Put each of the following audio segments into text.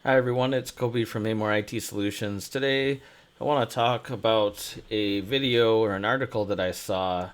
Hi everyone, it's Kobe from Amor IT Solutions. Today I want to talk about a video or an article that I saw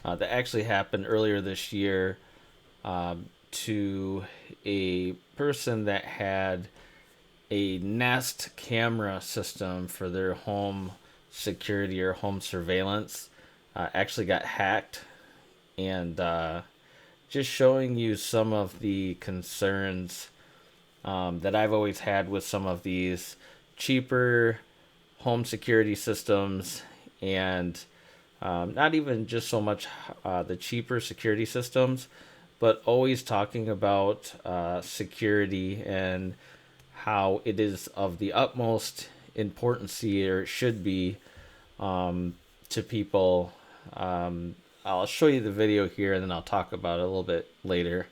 that actually happened earlier this year to a person that had a Nest camera system for their home security or home surveillance. Actually got hacked, and just showing you some of the concerns that I've always had with some of these cheaper home security systems, and not even just so much the cheaper security systems, but always talking about security and how it is of the utmost importance, or it should be, to people. I'll show you the video here and then I'll talk about it a little bit later.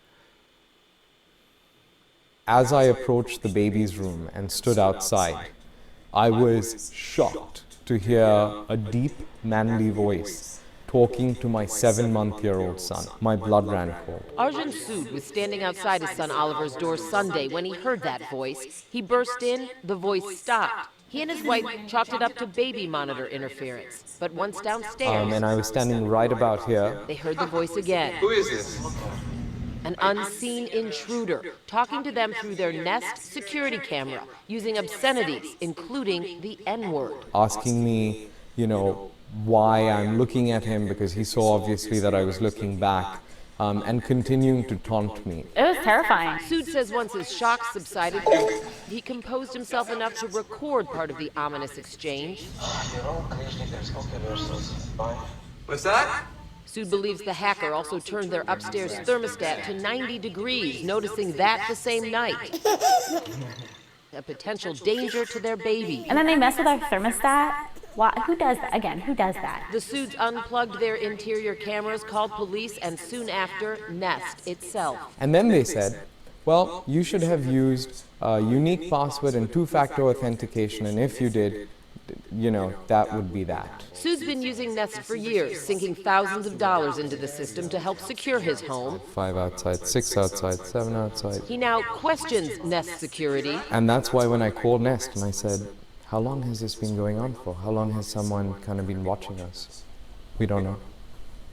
As I approached the baby's room and stood outside, I was shocked to hear a deep, manly voice talking to my 7-month-old son. My blood ran cold. Arjun Sood was standing outside his son Oliver's door Sunday when he heard that voice. He burst in, the voice stopped. He and his wife chalked it up to baby monitor interference. But once downstairs, And I was standing right about here. they heard the voice again. Who is this? An unseen intruder talking to them through their Nest security camera, using obscenities, including the N-word. Asking me, why I'm looking at him because he saw obviously that I was looking back, and continuing to taunt me. It was terrifying. Sood says once his shock subsided, he composed himself enough to record part of the ominous exchange. What's that? Sood believes the hacker also turned their upstairs thermostat to 90 degrees, noticing that the same night. A potential danger to their baby. And then they mess with our thermostat. Why? Who does that? Again, who does that? The Soods unplugged their interior cameras, called police, and soon after, Nest itself. And then they said, well, you should have used a unique password and two-factor authentication, and if you did, that would be that. Sood's been using Nest for years, sinking thousands of dollars into the system to help secure his home. 5 outside, 6 outside, 7 outside. He now questions Nest security. And that's why when I called Nest and I said, how long has this been going on for? How long has someone kind of been watching us? We don't know.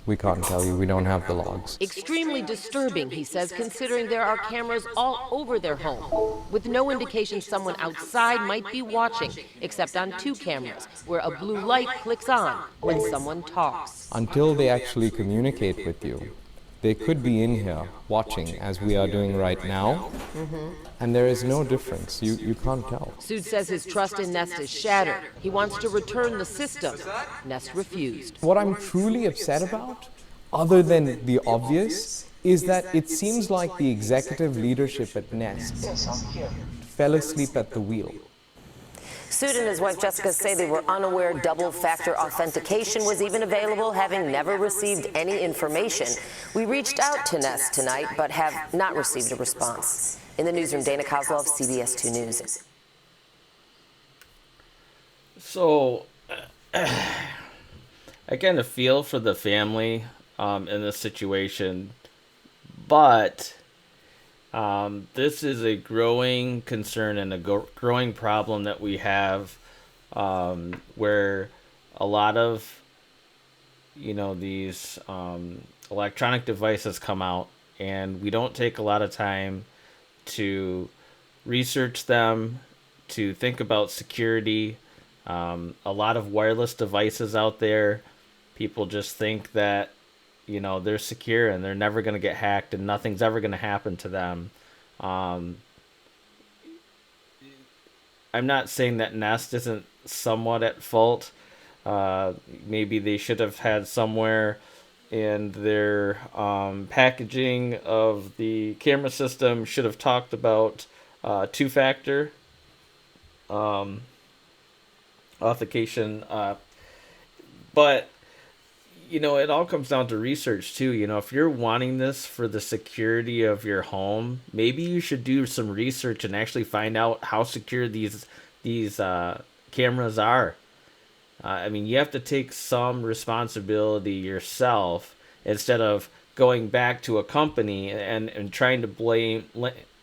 We can't tell you. We don't have the logs. Extremely disturbing, he says, considering there are cameras all over their home, with no indication someone outside might be watching, except on 2 cameras, where a blue light clicks on when someone talks. Until they actually communicate with you, they could be in here watching as we are doing right now, and there is no difference. You can't tell. Sood says his trust in Nest is shattered. He wants to return the system. Nest refused. What I'm truly upset about, other than the obvious, is that it seems like the executive leadership at Nest fell asleep at the wheel. Sood and his wife Jessica say they were unaware double-factor authentication was even available, having never received any information. We reached out to Nest tonight, but have not received a response. In the newsroom, Dana Kozlov, CBS 2 News. So, I kind of feel for the family in this situation, but this is a growing concern and a growing problem that we have, where a lot of these electronic devices come out, and we don't take a lot of time to research them, to think about security. A lot of wireless devices out there, people just think that they're secure and they're never going to get hacked and nothing's ever going to happen to them. I'm not saying that Nest isn't somewhat at fault. Maybe they should have had somewhere in their packaging of the camera system should have talked about two-factor authentication. But it all comes down to research too. If you're wanting this for the security of your home, maybe you should do some research and actually find out how secure these cameras are. You have to take some responsibility yourself instead of going back to a company and trying to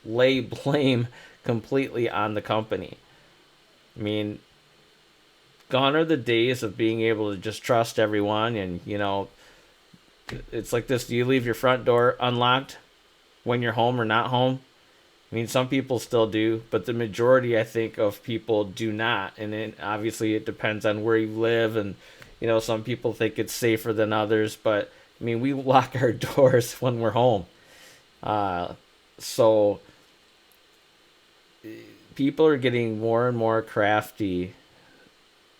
lay blame completely on the company. I mean, gone are the days of being able to just trust everyone and, it's like this. Do you leave your front door unlocked when you're home or not home? I mean, some people still do, but the majority, I think, of people do not. And obviously, it depends on where you live. And, some people think it's safer than others. But, I mean, we lock our doors when we're home. So, people are getting more and more crafty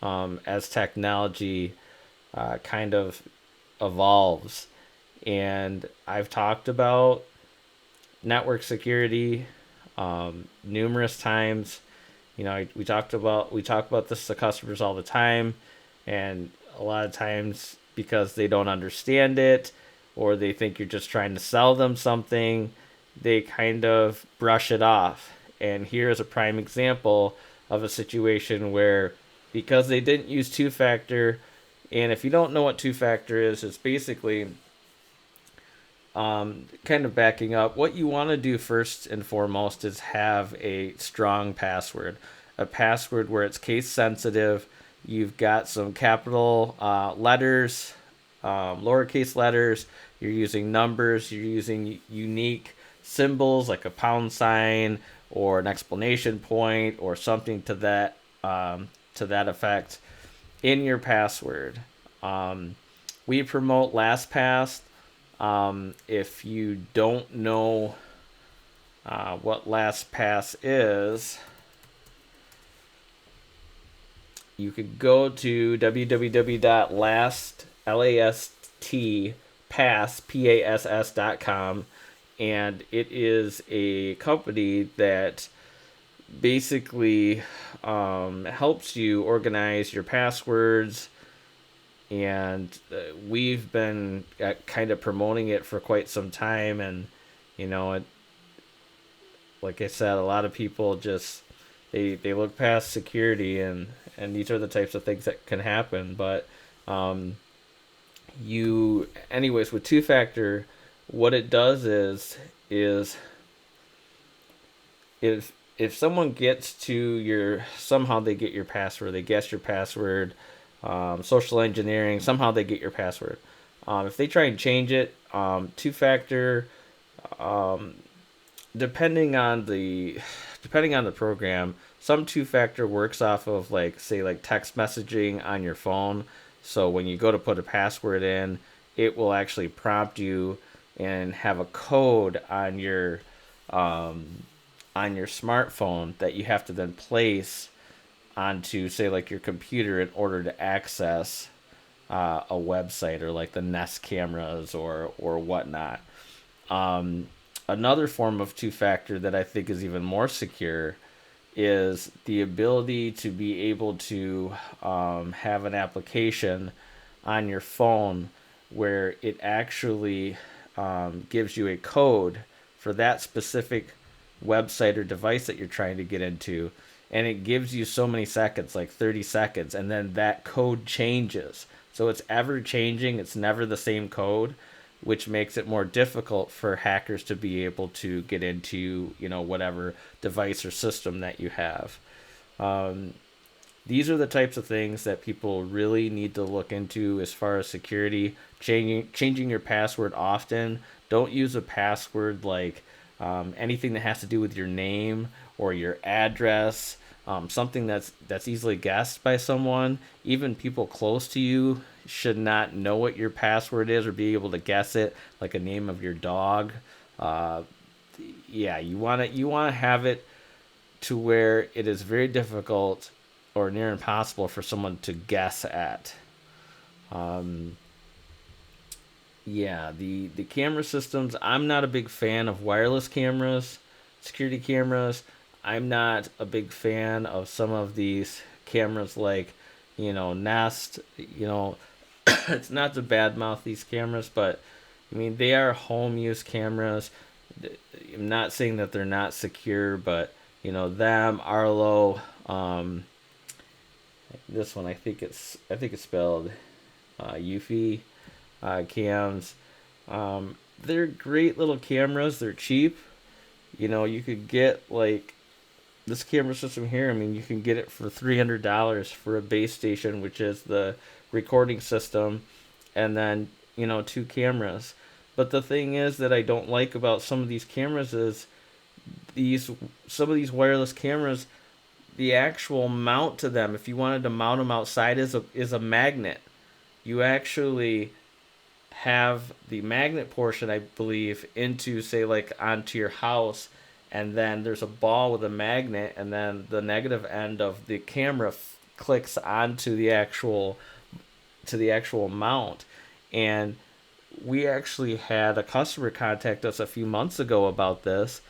as technology kind of evolves. And I've talked about network security numerous times. We talk about this to customers all the time, and a lot of times because they don't understand it or they think you're just trying to sell them something, they kind of brush it off. And here's a prime example of a situation where because they didn't use two factor, and if you don't know what two factor is, it's basically kind of backing up, what you want to do first and foremost is have a strong password. A password where it's case sensitive. You've got some capital letters, lowercase letters. You're using numbers. You're using unique symbols like a pound sign or an exclamation point or something to that effect in your password. We promote LastPass. If you don't know what LastPass is, you could go to www.lastpass.com, and it is a company that basically helps you organize your passwords, and we've been kind of promoting it for quite some time. And it, like I said, a lot of people just they look past security, and these are the types of things that can happen. But you anyways, with two factor, what it does is if someone gets to your, somehow they get your password, they guess your password, social engineering, somehow they get your password. If they try and change it, two factor, depending on the program, some two factor works off of, like, say, like text messaging on your phone. So when you go to put a password in, it will actually prompt you and have a code on your smartphone that you have to then place onto, say, like your computer in order to access a website or like the Nest cameras or whatnot. Another form of two factor that I think is even more secure is the ability to be able to have an application on your phone where it actually gives you a code for that specific website or device that you're trying to get into, and it gives you so many seconds, like 30 seconds, and then that code changes. So it's ever changing, it's never the same code, which makes it more difficult for hackers to be able to get into, whatever device or system that you have. These are the types of things that people really need to look into as far as security. Changing your password often. Don't use a password like anything that has to do with your name or your address, something that's easily guessed by someone. Even people close to you should not know what your password is or be able to guess it, like a name of your dog. You want to have it to where it is very difficult or near impossible for someone to guess at. The camera systems, I'm not a big fan of wireless cameras, security cameras. I'm not a big fan of some of these cameras like, Nest. It's not to badmouth these cameras, but I mean, they are home use cameras. I'm not saying that they're not secure, but them, Arlo, this one, I think it's spelled Eufy cams. They're great little cameras. They're cheap. You could get like this camera system here, I mean, you can get it for $300 for a base station, which is the recording system, and then, two cameras. But the thing is that I don't like about some of these cameras is these some of these wireless cameras, the actual mount to them, if you wanted to mount them outside, is a magnet. You actually have the magnet portion, I believe, into, say, like onto your house, and then there's a ball with a magnet, and then the negative end of the camera clicks onto the actual mount. And we actually had a customer contact us a few months ago about this,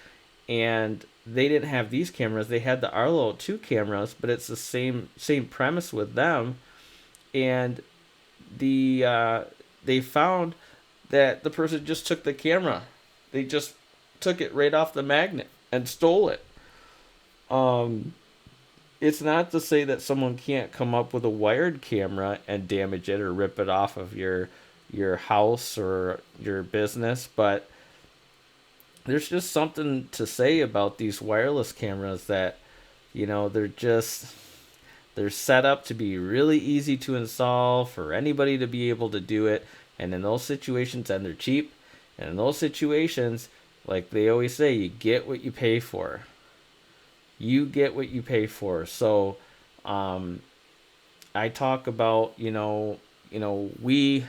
and they didn't have these cameras. They had the Arlo 2 cameras, but it's the same premise with them. And they found that the person just took the camera. They just took it right off the magnet and stole it. Um, it's not to say that someone can't come up with a wired camera and damage it or rip it off of your house or your business, but there's just something to say about these wireless cameras that, they're set up to be really easy to install for anybody to be able to do it. And in those situations, and they're cheap, and in those situations, like they always say, you get what you pay for. You get what you pay for. So, I talk about, we,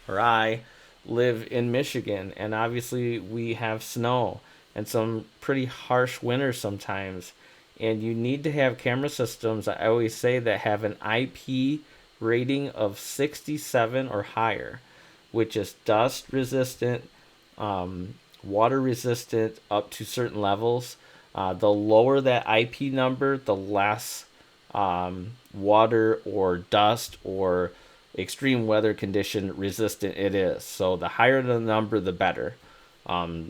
or I, live in Michigan, and obviously we have snow and some pretty harsh winters sometimes. And you need to have camera systems, I always say, that have an IP rating of 67 or higher, which is dust resistant, water resistant up to certain levels. The lower that IP number, the less water or dust or extreme weather condition resistant it is. So the higher the number, the better. I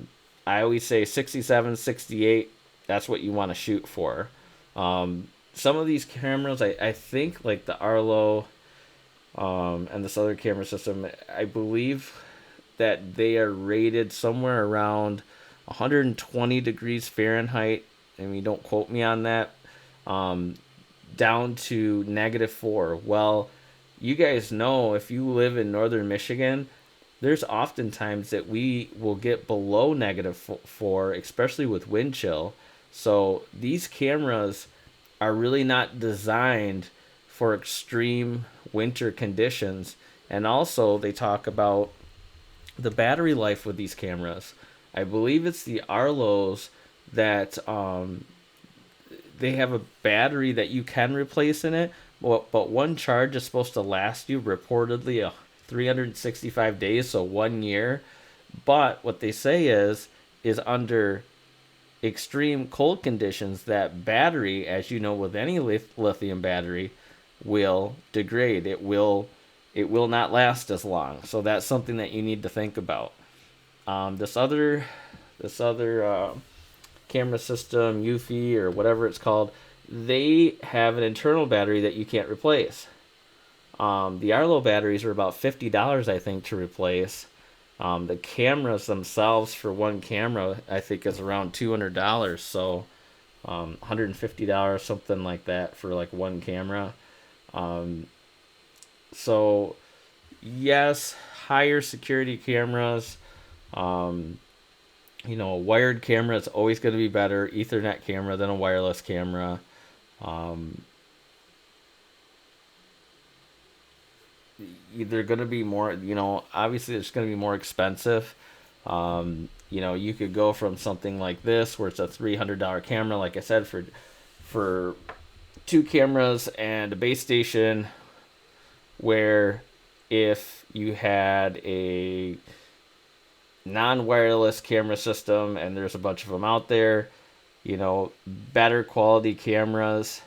always say 67, 68, that's what you want to shoot for. Some of these cameras, I think, like the Arlo and this other camera system, I believe that they are rated somewhere around 120 degrees Fahrenheit. I mean, don't quote me on that. Down to -4. Well, you guys know, if you live in northern Michigan, there's often times that we will get below -4, especially with wind chill. So these cameras are really not designed for extreme winter conditions. And also, they talk about the battery life with these cameras. I believe it's the Arlos that they have a battery that you can replace in it, but one charge is supposed to last you reportedly 365 days, so 1 year. But what they say is under extreme cold conditions, that battery, as you know, with any lithium battery, will degrade. It will not last as long. So that's something that you need to think about. This other camera system, Eufy or whatever it's called, they have an internal battery that you can't replace. The Arlo batteries are about $50, I think, to replace. The cameras themselves, for one camera, I think is around $200. So, $150, something like that, for like one camera. Um, so yes, higher security cameras. Um, a wired camera is always going to be better, Ethernet camera, than a wireless camera. Um, they're going to be more, obviously it's going to be more expensive. You could go from something like this, where it's a $300 camera, like I said, for two cameras and a base station, where if you had a non-wireless camera system, and there's a bunch of them out there, better quality cameras,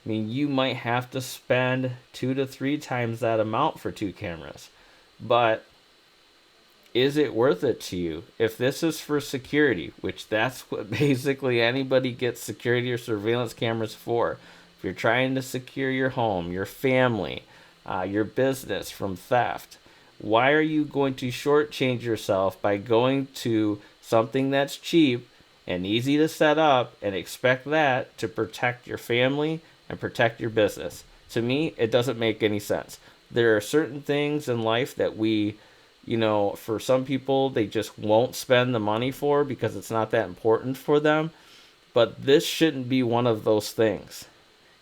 I mean, you might have to spend 2 to 3 times that amount for two cameras. But is it worth it to you? If this is for security, which that's what basically anybody gets security or surveillance cameras for. If you're trying to secure your home, your family, your business from theft, why are you going to shortchange yourself by going to something that's cheap and easy to set up, and expect that to protect your family and protect your business. To me, it doesn't make any sense. There are certain things in life that for some people, they just won't spend the money for because it's not that important for them. But this shouldn't be one of those things.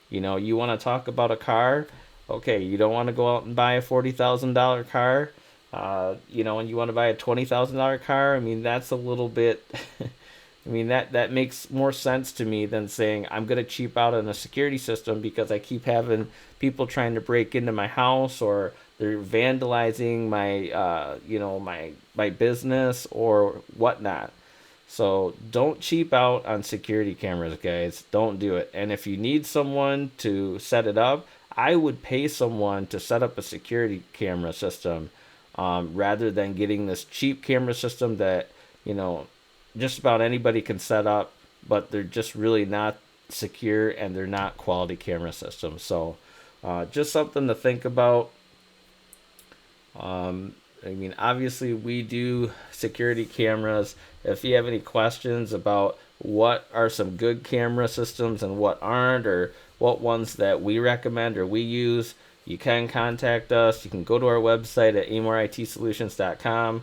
You want to talk about a car? Okay, you don't want to go out and buy a $40,000 car. And you want to buy a $20,000 car. I mean, that's a little bit. I mean, that makes more sense to me than saying I'm going to cheap out on a security system because I keep having people trying to break into my house, or they're vandalizing my business or whatnot. So don't cheap out on security cameras, guys. Don't do it. And if you need someone to set it up, I would pay someone to set up a security camera system, rather than getting this cheap camera system that, just about anybody can set up, but they're just really not secure and they're not quality camera systems. So just something to think about. I mean, obviously, we do security cameras. If you have any questions about what are some good camera systems and what aren't, or what ones that we recommend or we use, you can contact us. You can go to our website at amoritsolutions.com.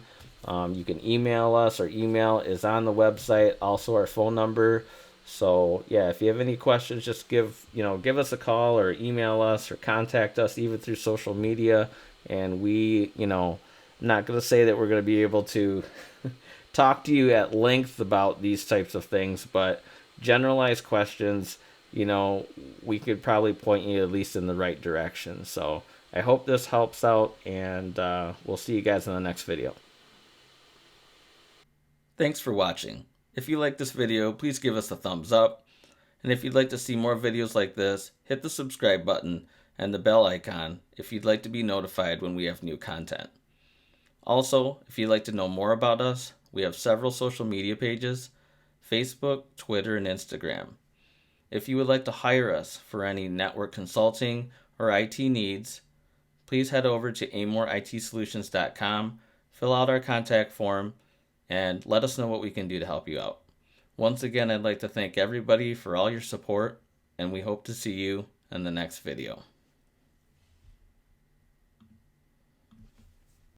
You can email us. Our email is on the website, also our phone number. So yeah, if you have any questions, just give us a call or email us or contact us even through social media. And I'm not going to say that we're going to be able to talk to you at length about these types of things, but generalized questions, we could probably point you at least in the right direction. So I hope this helps out, and we'll see you guys in the next video. Thanks for watching. If you like this video, please give us a thumbs up. And if you'd like to see more videos like this, hit the subscribe button and the bell icon if you'd like to be notified when we have new content. Also, if you'd like to know more about us, we have several social media pages: Facebook, Twitter, and Instagram. If you would like to hire us for any network consulting or IT needs, please head over to amoritsolutions.com, fill out our contact form, and let us know what we can do to help you out. Once again, I'd like to thank everybody for all your support, and we hope to see you in the next video.